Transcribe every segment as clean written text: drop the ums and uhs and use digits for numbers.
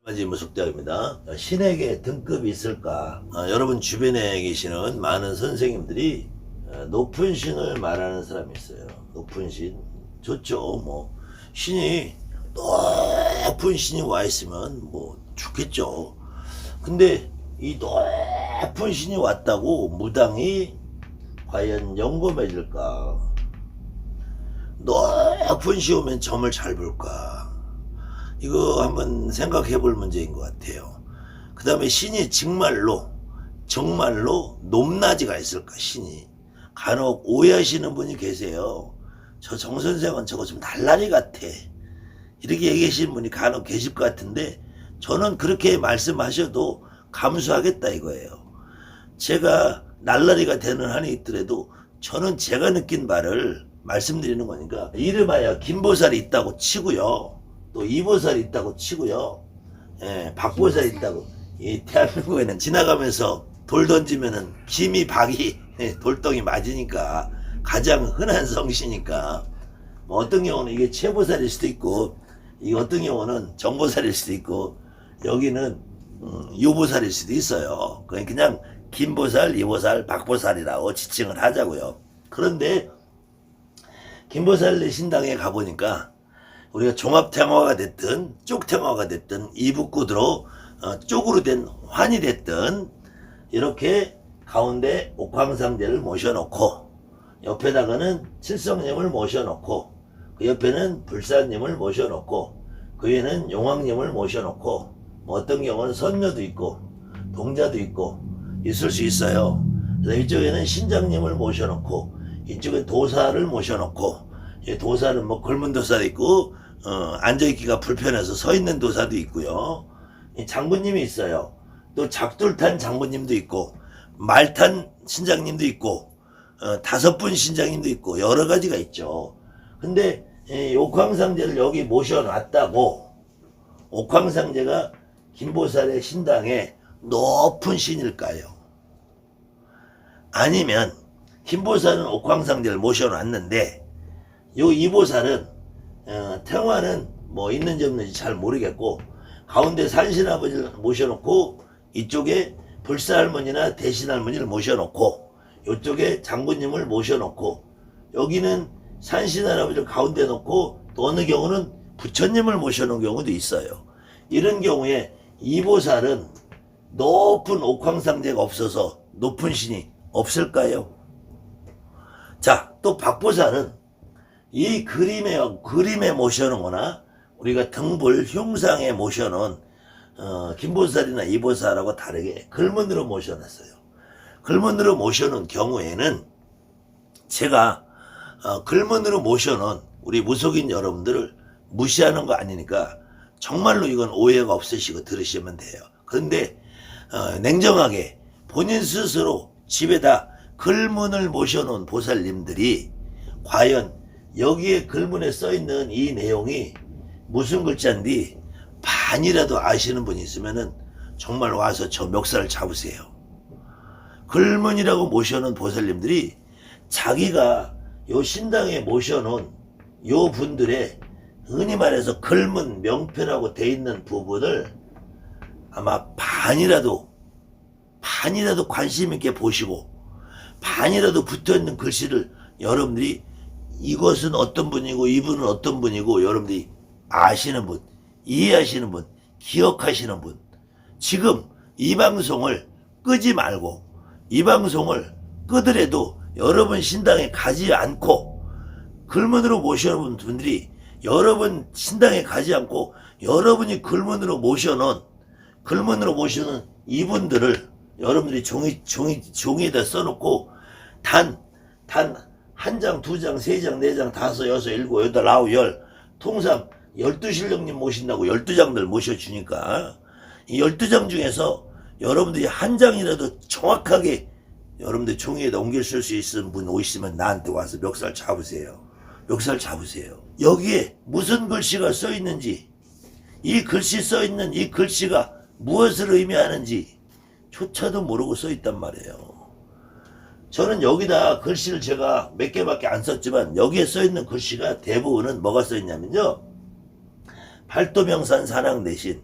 가지 무속대학입니다. 신에게 등급이 있을까? 여러분 주변에 계시는 많은 선생님들이 높은 신을 말하는 사람이 있어요. 높은 신 좋죠. 뭐 신이 높은 신이 와 있으면 뭐 좋겠죠. 근데 이 높은 신이 왔다고 무당이 과연 영검해질까? 높은 시 오면 점을 잘 볼까? 이거 한번 생각해 볼 문제인 것 같아요. 그 다음에 신이 정말로 높낮이가 있을까, 신이. 간혹 오해하시는 분이 계세요. 저 정선생은 저거 좀 날라리 같아. 이렇게 얘기하시는 분이 간혹 계실 것 같은데, 저는 그렇게 말씀하셔도 감수하겠다 이거예요. 제가 날라리가 되는 한이 있더라도, 저는 제가 느낀 바를 말씀드리는 거니까, 이름하여 김보살이 있다고 치고요. 또 이보살이 있다고 치고요. 박보살이 있다고. 이 대한민국에는 지나가면서 돌 던지면은 김이 박이 돌덩이 맞으니까 가장 흔한 성씨니까 뭐 어떤 경우는 이게 최보살일 수도 있고 이 어떤 경우는 정보살일 수도 있고 여기는 유보살일 수도 있어요. 그냥 김보살, 이보살, 박보살이라고 지칭을 하자고요. 그런데 김보살 신당에 가보니까 우리가 종합탱화가 됐든 쪽탱화가 됐든 이북구드로 쪽으로 된 환이 됐든 이렇게 가운데 옥황상제를 모셔놓고 옆에다가는 칠성님을 모셔놓고 그 옆에는 불사님을 모셔놓고 그 위에는 용왕님을 모셔놓고 뭐 어떤 경우는 선녀도 있고 동자도 있고 있을 수 있어요. 그래서 이쪽에는 신장님을 모셔놓고 이쪽에 도사를 모셔놓고 도사는 뭐 굶은 도사도 있고 앉아있기가 불편해서 서있는 도사도 있고요. 장군님이 있어요. 또 작돌탄 장군님도 있고 말탄 신장님도 있고 5분 신장님도 있고 여러 가지가 있죠. 근데 옥황상제를 여기 모셔놨다고 옥황상제가 김보살의 신당에 높은 신일까요? 아니면 김보살은 옥황상제를 모셔놨는데 요 이보살은 태화는 뭐 있는지 없는지 잘 모르겠고 가운데 산신아버지를 모셔놓고 이쪽에 불사할머니나 대신할머니를 모셔놓고 이쪽에 장군님을 모셔놓고 여기는 산신할아버지를 가운데 놓고 또 어느 경우는 부처님을 모셔놓은 경우도 있어요. 이런 경우에 이보살은 높은 옥황상제가 없어서 높은 신이 없을까요? 자, 또 박보살은 이 그림에 모셔놓거나 우리가 등불 흉상에 모셔놓은 김보살이나 이보살하고 다르게 글문으로 모셔놨어요. 글문으로 모셔놓은 경우에는 제가 글문으로 모셔놓은 우리 무속인 여러분들을 무시하는 거 아니니까 정말로 이건 오해가 없으시고 들으시면 돼요. 그런데 냉정하게 본인 스스로 집에다 글문을 모셔놓은 보살님들이 과연 여기에 글문에 써있는 이 내용이 무슨 글자인지 반이라도 아시는 분이 있으면은 정말 와서 저 멱살을 잡으세요. 글문이라고 모셔놓은 보살님들이 자기가 요 신당에 모셔놓은 요 분들의 흔히 말해서 글문 명패라고 돼 있는 부분을 아마 반이라도 관심 있게 보시고 반이라도 붙어있는 글씨를 여러분들이 이것은 어떤 분이고 이분은 어떤 분이고 여러분들이 아시는 분, 이해하시는 분, 기억하시는 분 지금 이 방송을 끄지 말고 이 방송을 끄더라도 여러분 신당에 가지 않고 글문으로 모셔놓은 분들이 여러분 신당에 가지 않고 여러분이 글문으로 모셔놓은 이분들을 여러분들이 종이에다 써놓고 단 한 장, 두 장, 세 장, 네 장, 다섯, 여섯, 일곱, 여덟, 아홉, 열 통상 12신령님 모신다고 12장들 모셔주니까 이 12장 중에서 여러분들이 한 장이라도 정확하게 여러분들 종이에다 옮길 수 있는 분 오시면 나한테 와서 멱살 잡으세요. 멱살 잡으세요. 여기에 무슨 글씨가 써있는지 이 글씨 써있는 이 글씨가 무엇을 의미하는지 조차도 모르고 써있단 말이에요. 저는 여기다 글씨를 제가 몇 개밖에 안 썼지만 여기에 써있는 글씨가 대부분은 뭐가 써있냐면요. 팔도명산 산왕대신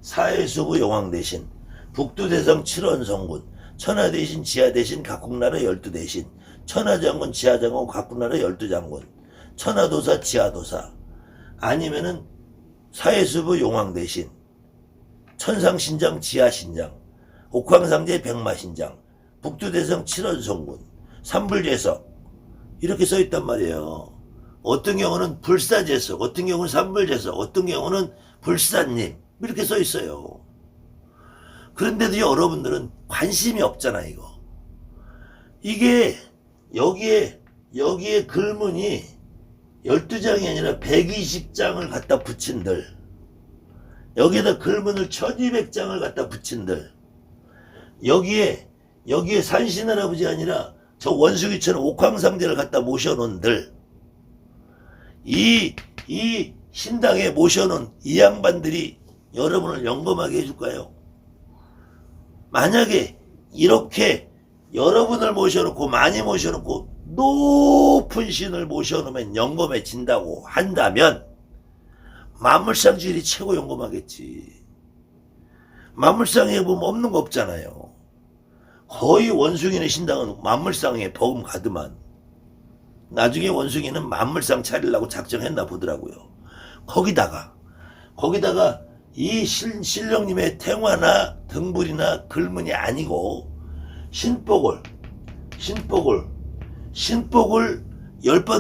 사해수부 용왕 대신, 북두대성 칠원성군, 천하대신 지하대신 각국나라 12대신, 천하장군 지하장군 각국나라 12장군, 천하도사 지하도사, 아니면은 사해수부 용왕 대신, 천상신장 지하신장, 옥황상제 백마신장, 북두대성 칠원성군, 삼불제석 이렇게 써있단 말이에요. 어떤 경우는 불사제석, 어떤 경우는 삼불제석, 어떤 경우는 불사님 이렇게 써있어요. 그런데도 여러분들은 관심이 없잖아 이거. 이게 여기에 글문이 12장이 아니라 120장을 갖다 붙인들, 여기에다 글문을 1200장을 갖다 붙인들, 여기에 산신할아버지 아니라 저 원숭이처럼 옥황상제를 갖다 모셔놓은들, 이 신당에 모셔놓은 이 양반들이 여러분을 영검하게 해줄까요? 만약에 이렇게 여러분을 모셔놓고 많이 모셔놓고 높은 신을 모셔놓으면 영검해진다고 한다면 만물상주일이 최고 영검하겠지. 만물상에 보면 없는 거 없잖아요. 거의 원숭이네 신당은 만물상에 버금 가드만. 나중에 원숭이는 만물상 차리려고 작정했나 보더라고요. 거기다가 이 신령님의 탱화나 등불이나 글문이 아니고 신복을 10번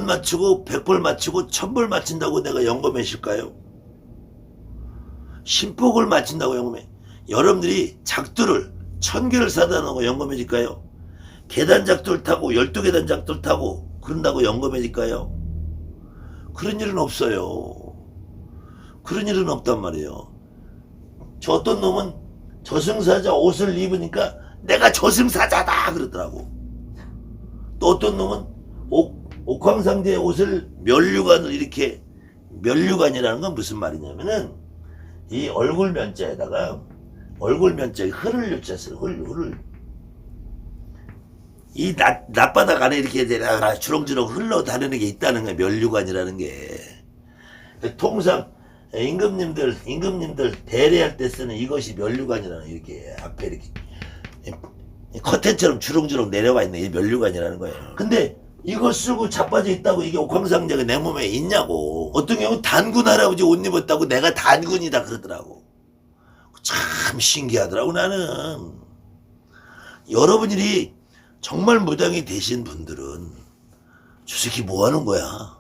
맞추고 100번 맞추고 1000번 맞춘다고 내가 영검해실까요? 신복을 맞춘다고 영검해. 여러분들이 작두를 1000개를 사다 놓고 영검해질까요? 계단 작두를 타고 12계단 작두를 타고 그런다고 영검해질까요? 그런 일은 없어요. 그런 일은 없단 말이에요. 저 어떤 놈은 저승사자 옷을 입으니까 내가 저승사자다 그러더라고. 또 어떤 놈은 옥황상제 옷을 멸류관을 이렇게, 멸류관이라는 건 무슨 말이냐면은 이 얼굴 면자에다가 얼굴 면자에 흐를 유자스를 흐를 이 낮바닥 안에 이렇게 주렁주렁 흘러다니는 게 있다는 거야. 멸류관이라는 게. 통상 임금님들 대례할 때 쓰는 이것이 멸류관이라는, 이렇게 앞에 이렇게 커튼처럼 주렁주렁 내려와 있는 이 멸류관이라는 거예요. 근데 이거 쓰고 자빠져 있다고 이게 옥황상제가 내 몸에 있냐고. 어떤 경우 단군 할아버지 옷 입었다고 내가 단군이다 그러더라고. 참 신기하더라고. 나는 여러분들이 정말 무당이 되신 분들은 저 새끼 뭐 하는 거야?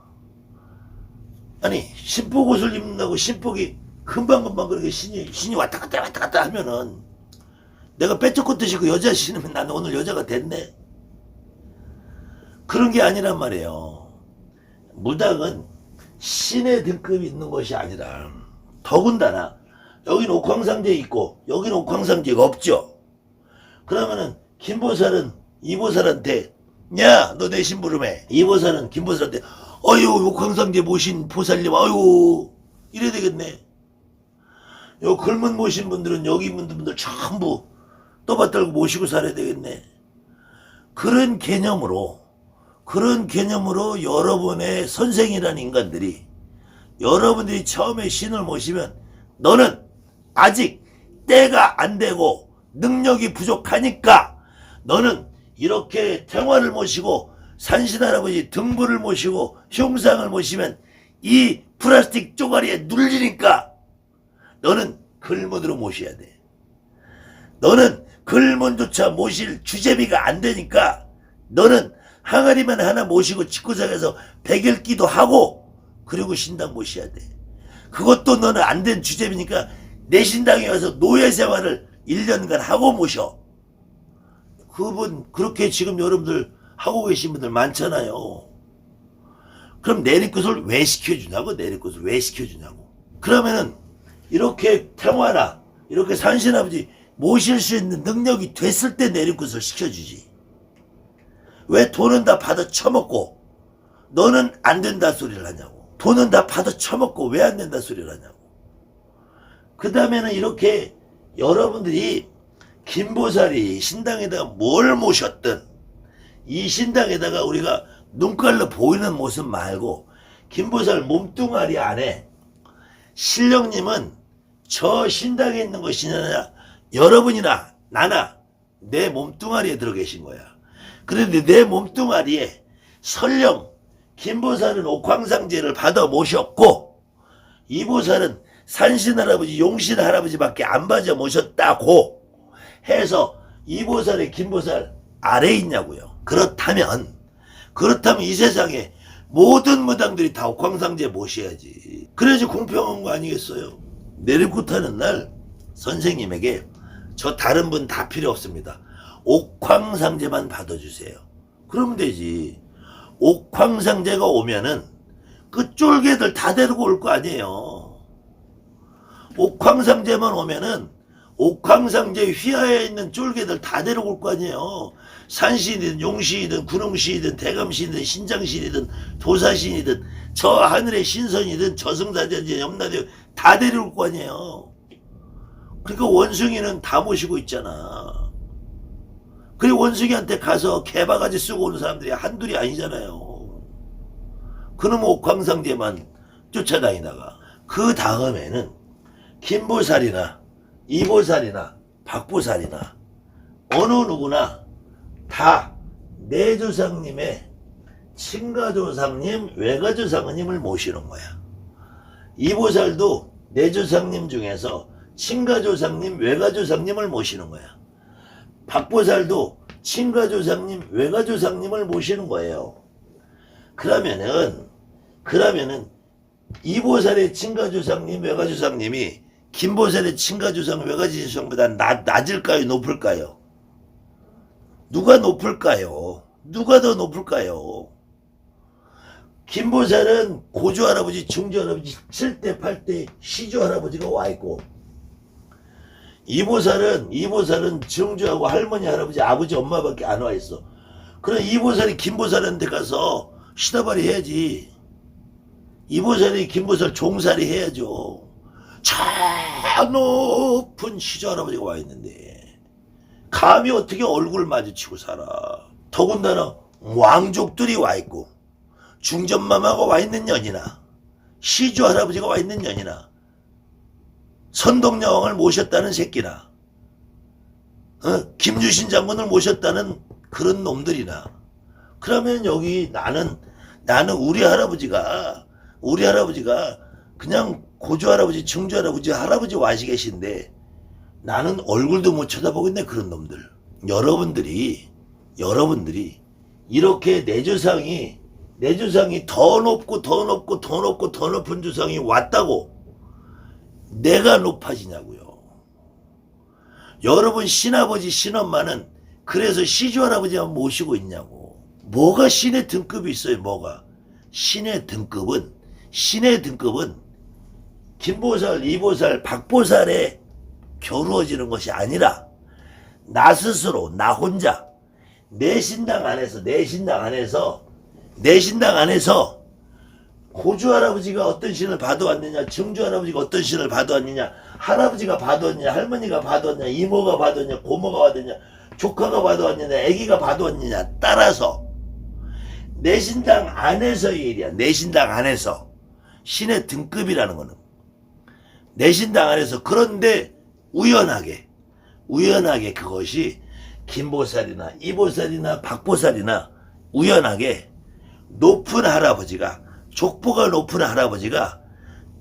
아니 신복 옷을 입는다고 신복이 금방금방 그렇게 신이 왔다 갔다 하면은 내가 빼쩍꽃듯이 그 여자 신으면 나는 오늘 여자가 됐네. 그런 게 아니란 말이에요. 무당은 신의 등급이 있는 것이 아니라, 더군다나 여기는 옥황상제 있고 여기는 옥황상제가 없죠. 그러면은 김보살은 이보살한테 야 너 내 심부름해. 이보살은 김보살한테 어유 옥황상제 모신 보살님 어유 이래야 되겠네. 요 글문 모신 분들은 여기 있는 분들 전부 떠받들고 모시고 살아야 되겠네. 그런 개념으로 여러분의 선생이라는 인간들이, 여러분들이 처음에 신을 모시면 너는 아직 때가 안 되고 능력이 부족하니까 너는 이렇게 탱화를 모시고 산신할아버지 등불을 모시고 흉상을 모시면 이 플라스틱 쪼가리에 눌리니까 너는 글문으로 모셔야 돼. 너는 글문조차 모실 주제비가 안 되니까 너는 항아리만 하나 모시고 집구석에서 백일기도 하고 그리고 신당 모셔야 돼. 그것도 너는 안 된 주제비니까 내 신당에 와서 노예 생활을 1년간 하고 모셔. 그분 그렇게 지금 여러분들 하고 계신 분들 많잖아요. 그럼 내리굿을 왜 시켜주냐고. 내리굿을 왜 시켜주냐고. 그러면은 이렇게 탱화나 이렇게 산신아버지 모실 수 있는 능력이 됐을 때 내리굿을 시켜주지. 왜 돈은 다 받아 처먹고 너는 안 된다 소리를 하냐고. 돈은 다 받아 처먹고 왜 안 된다 소리를 하냐고. 그 다음에는 이렇게 여러분들이 김보살이 신당에다가 뭘 모셨든 이 신당에다가 우리가 눈깔로 보이는 모습 말고 김보살 몸뚱아리 안에 신령님은 저 신당에 있는 것이 아니라 여러분이나 나나 내 몸뚱아리에 들어 계신 거야. 그런데 내 몸뚱아리에 설령 김보살은 옥황상제를 받아 모셨고 이보살은 산신할아버지 용신할아버지밖에 안 받아 모셨다고 해서 이보살의 김보살 아래에 있냐고요. 그렇다면 이 세상에 모든 무당들이 다 옥황상제 모셔야지. 그래야지 공평한 거 아니겠어요? 내리굿하는 날 선생님에게 저 다른 분 다 필요 없습니다. 옥황상제만 받아주세요. 그러면 되지. 옥황상제가 오면은 그 쫄개들 다 데리고 올 거 아니에요. 옥황상제만 오면은 옥황상제 휘하에 있는 쫄개들 다 데리고 올 거 아니에요. 산신이든 용신이든 군웅신이든 대감신이든 신장신이든 도사신이든 저 하늘의 신선이든 저승사자든 염라대왕 다 데려올 거 아니에요. 그러니까 원숭이는 다 모시고 있잖아. 그리고 원숭이한테 가서 개바가지 쓰고 오는 사람들이 한둘이 아니잖아요. 그놈 옥황상제만 쫓아다니다가 그 다음에는 김보살이나 이보살이나 박보살이나 어느 누구나 다 내조상님의 친가조상님, 외가조상님을 모시는 거야. 이보살도 내조상님 중에서 친가조상님, 외가조상님을 모시는 거야. 박보살도 친가조상님, 외가조상님을 모시는 거예요. 그러면은 이보살의 친가조상님, 외가조상님이 김보살의 친가조상, 외가조상보다 낮을까요? 높을까요? 누가 높을까요? 누가 더 높을까요? 김보살은 고조할아버지, 중조할아버지, 7대, 8대 시조할아버지가 와있고 이보살은 증조하고 할머니, 할아버지, 아버지, 엄마밖에 안 와 있어. 그럼 이보살이 김보살한테 가서 시다발이 해야지. 이보살이 김보살 종살이 해야죠. 저 높은 시조 할아버지가 와 있는데 감히 어떻게 얼굴 마주치고 살아. 더군다나 왕족들이 와 있고 중전마마가 와 있는 년이나 시조 할아버지가 와 있는 년이나 선동여왕을 모셨다는 새끼나 김유신 장군을 모셨다는 그런 놈들이나 그러면 여기 나는 우리 할아버지가 그냥 고조할아버지, 중조할아버지, 할아버지 와시 계신데 나는 얼굴도 못 쳐다보고 있네. 그런 놈들. 여러분들이 이렇게 내 조상이 더 높고 더 높은 조상이 왔다고 내가 높아지냐고요. 여러분 신아버지, 신엄마는 그래서 시조할아버지만 모시고 있냐고. 뭐가 신의 등급이 있어요. 뭐가. 신의 등급은 김보살, 이보살, 박보살에 겨루어지는 것이 아니라 나 스스로, 나 혼자 내 신당 안에서 고조할아버지가 어떤 신을 봐도왔느냐, 증조할아버지가 어떤 신을 봐도왔느냐, 할아버지가 봐도왔느냐, 할머니가 봐도왔느냐, 이모가 봐도왔느냐, 고모가 봐도왔느냐, 조카가 봐도왔느냐, 애기가 봐도왔느냐 따라서 내 신당 안에서의 일이야. 내 신당 안에서 신의 등급이라는 거는 내 신당 안에서. 그런데 우연하게 그것이 김보살이나 이보살이나 박보살이나 우연하게 높은 할아버지가, 족보가 높은 할아버지가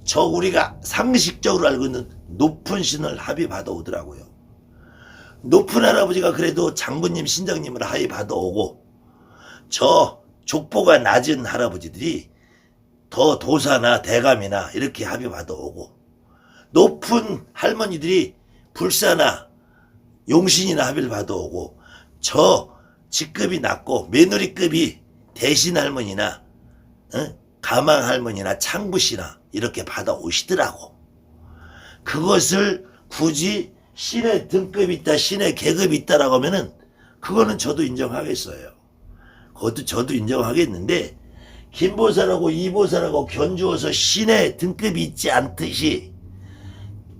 저 우리가 상식적으로 알고 있는 높은 신을 합의 받아오더라고요. 높은 할아버지가 그래도 장군님, 신장님을 합의 받아오고 저 족보가 낮은 할아버지들이 더 도사나 대감이나 이렇게 합의 받아오고 높은 할머니들이 불사나 용신이나 합의를 받아오고 저 직급이 낮고 며느리급이 대신 할머니나 가망 할머니나 창부씨나 이렇게 받아오시더라고. 그것을 굳이 신의 등급이 있다, 신의 계급이 있다라고 하면은 그거는 저도 인정하겠어요. 그것도 저도 인정하겠는데 김보살하고 이보살하고 견주어서 신의 등급이 있지 않듯이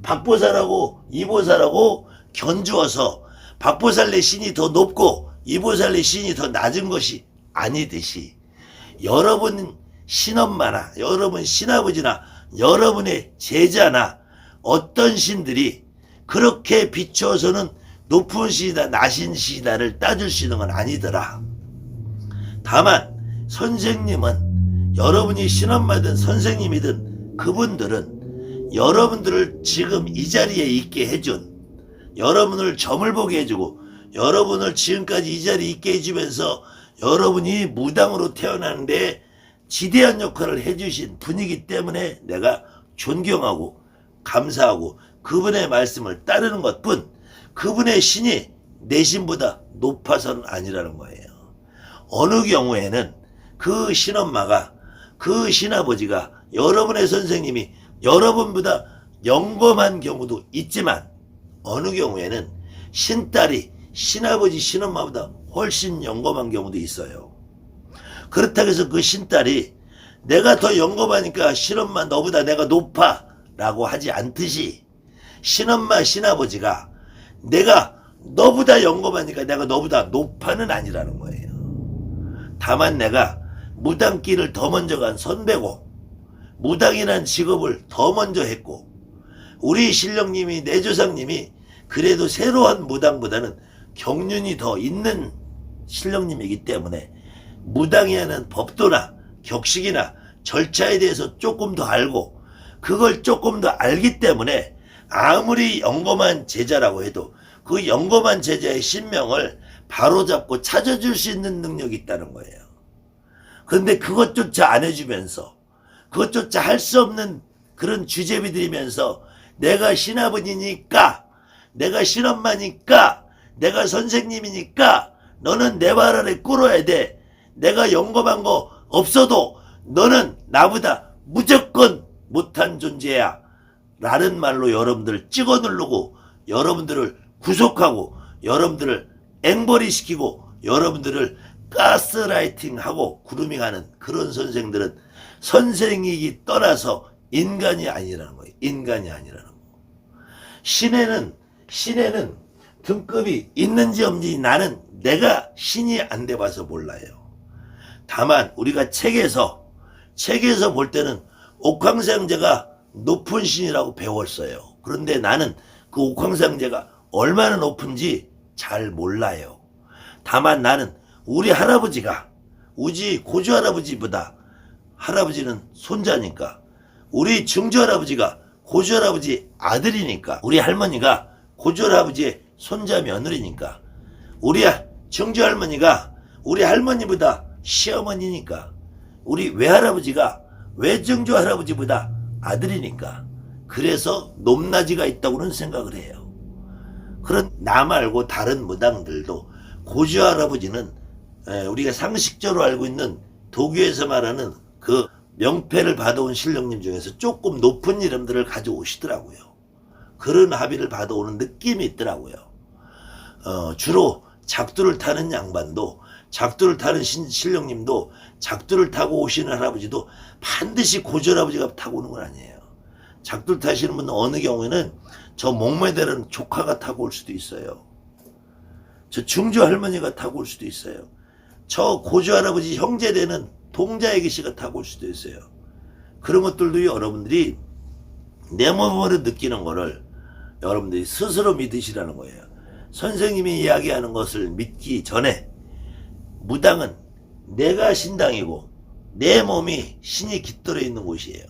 박보살하고 이보살하고 견주어서 박보살의 신이 더 높고 이보살의 신이 더 낮은 것이 아니듯이 여러분 신엄마나 여러분 신아버지나 여러분의 제자나 어떤 신들이 그렇게 비추어서는 높은 신이다 낮은 신이다를 따질 수 있는 건 아니더라. 다만 선생님은 여러분이 신엄마든 선생님이든 그분들은 여러분들을 지금 이 자리에 있게 해준, 여러분을 점을 보게 해주고 여러분을 지금까지 이 자리에 있게 해주면서 여러분이 무당으로 태어나는데 지대한 역할을 해주신 분이기 때문에 내가 존경하고 감사하고 그분의 말씀을 따르는 것뿐, 그분의 신이 내 신보다 높아서는 아니라는 거예요. 어느 경우에는 그 신엄마가, 그 신아버지가, 여러분의 선생님이 여러분보다 영검한 경우도 있지만 어느 경우에는 신딸이 신아버지 신엄마보다 훨씬 영검한 경우도 있어요. 그렇다고 해서 그 신딸이 내가 더 영검하니까 신엄마 너보다 내가 높아 라고 하지 않듯이, 신엄마 신아버지가 내가 너보다 영검하니까 내가 너보다 높아는 아니라는 거예요. 다만 내가 무당길을 더 먼저 간 선배고 무당이란 직업을 더 먼저 했고 우리 신령님이, 내 조상님이 그래도 새로운 무당보다는 경륜이 더 있는 신령님이기 때문에 무당이 하는 법도나 격식이나 절차에 대해서 조금 더 알고 그걸 조금 더 알기 때문에 아무리 영검한 제자라고 해도 그 영검한 제자의 신명을 바로잡고 찾아줄 수 있는 능력이 있다는 거예요. 그런데 그것조차 안 해주면서, 그것조차 할 수 없는 그런 주제비들이면서 내가 신아버지니까, 내가 신엄마니까, 내가 선생님이니까 너는 내 발 아래 꿇어야 돼. 내가 영검한 거 없어도 너는 나보다 무조건 못한 존재야 라는 말로 여러분들을 찍어 누르고 여러분들을 구속하고 여러분들을 앵벌이시키고 여러분들을 가스라이팅하고 그루밍하는 그런 선생들은 선생이기 떠나서 인간이 아니라는 거예요. 인간이 아니라는 거. 신에는 등급이 있는지 없는지 나는 내가 신이 안 돼봐서 몰라요. 다만 우리가 책에서 볼 때는 옥황상제가 높은 신이라고 배웠어요. 그런데 나는 그 옥황상제가 얼마나 높은지 잘 몰라요. 다만 나는 우리 할아버지가, 우리 고조 할아버지보다, 할아버지는 손자니까, 우리 증조 할아버지가 고조 할아버지 아들이니까, 우리 할머니가 고조 할아버지의 손자 며느리니까, 우리 증조 할머니가 우리 할머니보다 시어머니니까, 우리 외할아버지가 외증조 할아버지보다 아들이니까, 그래서 높낮이가 있다고는 생각을 해요. 그런 나 말고 다른 무당들도 고조 할아버지는 우리가 상식적으로 알고 있는 도교에서 말하는 그 명패를 받아온 신령님 중에서 조금 높은 이름들을 가져오시더라고요. 그런 합의를 받아오는 느낌이 있더라고요. 주로 작두를 타는 양반도, 작두를 타는 신령님도, 작두를 타고 오시는 할아버지도 반드시 고조 할아버지가 타고 오는 건 아니에요. 작두를 타시는 분은 어느 경우에는 저 목매대는 조카가 타고 올 수도 있어요. 저 중조 할머니가 타고 올 수도 있어요. 저 고조 할아버지 형제되는 동자애기 씨가 타고 올 수도 있어요. 그런 것들도 여러분들이 내 몸으로 느끼는 거를 여러분들이 스스로 믿으시라는 거예요. 선생님이 이야기하는 것을 믿기 전에 무당은 내가 신당이고 내 몸이 신이 깃들어 있는 곳이에요.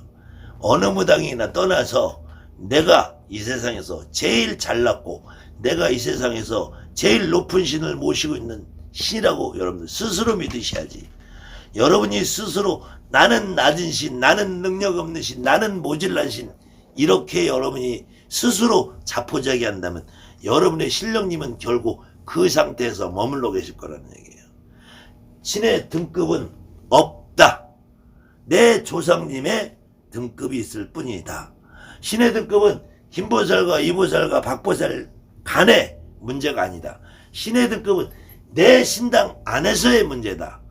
어느 무당이나 떠나서 내가 이 세상에서 제일 잘났고 내가 이 세상에서 제일 높은 신을 모시고 있는 신이라고 여러분들 스스로 믿으셔야지. 여러분이 스스로 나는 낮은 신, 나는 능력 없는 신, 나는 모질란 신, 이렇게 여러분이 스스로 자포자기한다면 여러분의 신령님은 결국 그 상태에서 머물러 계실 거라는 얘기예요. 신의 등급은 없다. 내 조상님의 등급이 있을 뿐이다. 신의 등급은 김보살과 이보살과 박보살 간의 문제가 아니다. 신의 등급은 내 신당 안에서의 문제다.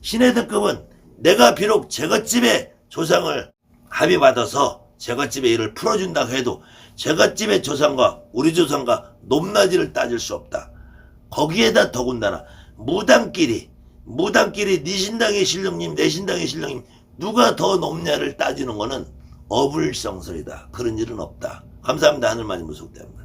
신의 등급은 내가 비록 제갓집의 조상을 합의받아서 제갓집의 일을 풀어준다고 해도 제갓집의 조상과 우리 조상과 높낮이를 따질 수 없다. 거기에다 더군다나 무당끼리 네 신당의 신령님 내 신당의 신령님 누가 더 높냐를 따지는 거는 어불성설이다. 그런 일은 없다. 감사합니다. 하늘만이 무속대합니다.